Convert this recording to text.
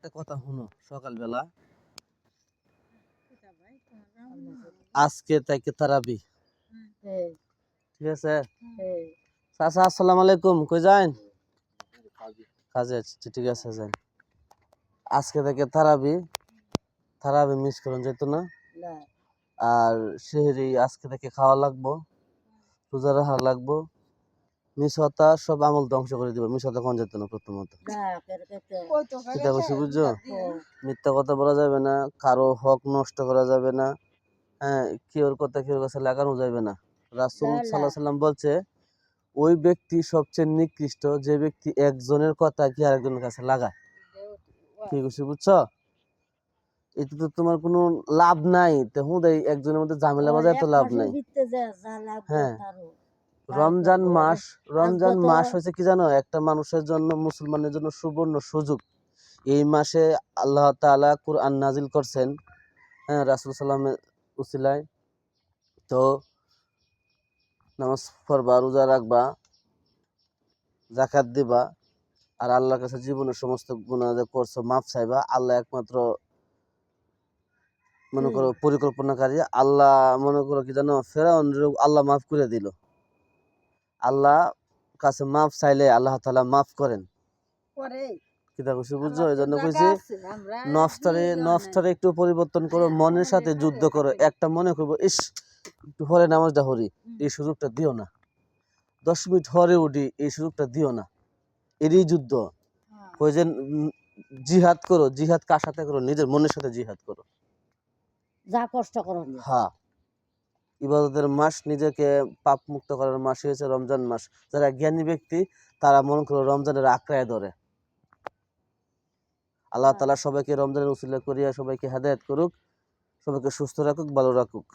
একটা কথা শুনো, সকালবেলা আজকে থেকে তারাবি, ঠিক আছে? চাচা আসসালামু আলাইকুম, কই যান? কাজে আছি, ঠিক আছে যান। আজকে থেকে তারাবি মিস করুন যেত না। আর সেহরি আজকে থেকে খাওয়া লাগবো, রোজা রাখা লাগবো। মিশতা সব আমল ধ্বংস করে দিব, মিশতা কোন যেত না। প্রথমত সেটা বসে বুঝছো, মিথ্যা কথা বলা যাবে না, কারো হক নষ্ট করা যাবে না। হ্যাঁ, কেউর কথা কেউর কাছে লাগানো যাবে না। রাসূল সাল্লাল্লাহু আলাইহি সাল্লাম বলছে, ওই ব্যক্তি সবচেয়ে নিকৃষ্ট যে ব্যক্তি একজনের কথা কি আরেকজনের কাছে লাগায়। কি বুঝছো বুঝছো? এতে তো তোমার কোনো লাভ নাই, তো হুদাই একজনের মধ্যে ঝামেলা বাজায় তো লাভ নাই। হ্যাঁ, রমজান মাস হচ্ছে কি জানো, একটা মানুষের জন্য, মুসলমানের জন্য সুবর্ণ সুযোগ। এই মাসে আল্লাহ তাআলা কুরআন নাজিল করছেন, হ্যাঁ, রাসূল সাল্লামের উসিলায়। তো নামাজ পড়বা, রোজা রাখবা, যাকাত দিবা, আর আল্লাহর কাছে জীবনের সমস্ত গুনাহ যে করছো মাফ চাইবা। আল্লাহ একমাত্র মনে করো পরিকল্পনাকারী। আল্লাহ মনে করো কি জানো, ফেরাউন আল্লাহ মাফ করে দিল। আল্লাহ কাছে মাফ চাইলে আল্লাহ তাআলা মাফ করেন। কিতা কইছি বুঝছো? এই জন্য কইছি নফসটারে একটু পরিবর্তন করো, মনের সাথে যুদ্ধ করো। একটা মনে করবো ইস একটু পরে নামাজটা হরি, এই সুযোগটা দিও না। 10 মিনিট হরে উঠি, এই সুযোগটা দিও না। এরই যুদ্ধ। কই যে জিহাদ করো, জিহাদ কার সাথে করো? নিজের মনের সাথে জিহাদ করো। যা কষ্ট করো। হ্যাঁ, ইবাদতের মাস, নিজেকে পাপ মুক্ত করার মাস হয়েছে রমজান মাস। যারা জ্ঞানী ব্যক্তি তারা মনে করো রমজানের আঁকড়ায় ধরে। আল্লাহ তাআলা সবাইকে রমজানের উসিলা করিয়া সবাইকে হেদায়েত করুক, সবাইকে সুস্থ রাখুক, ভালো রাখুক।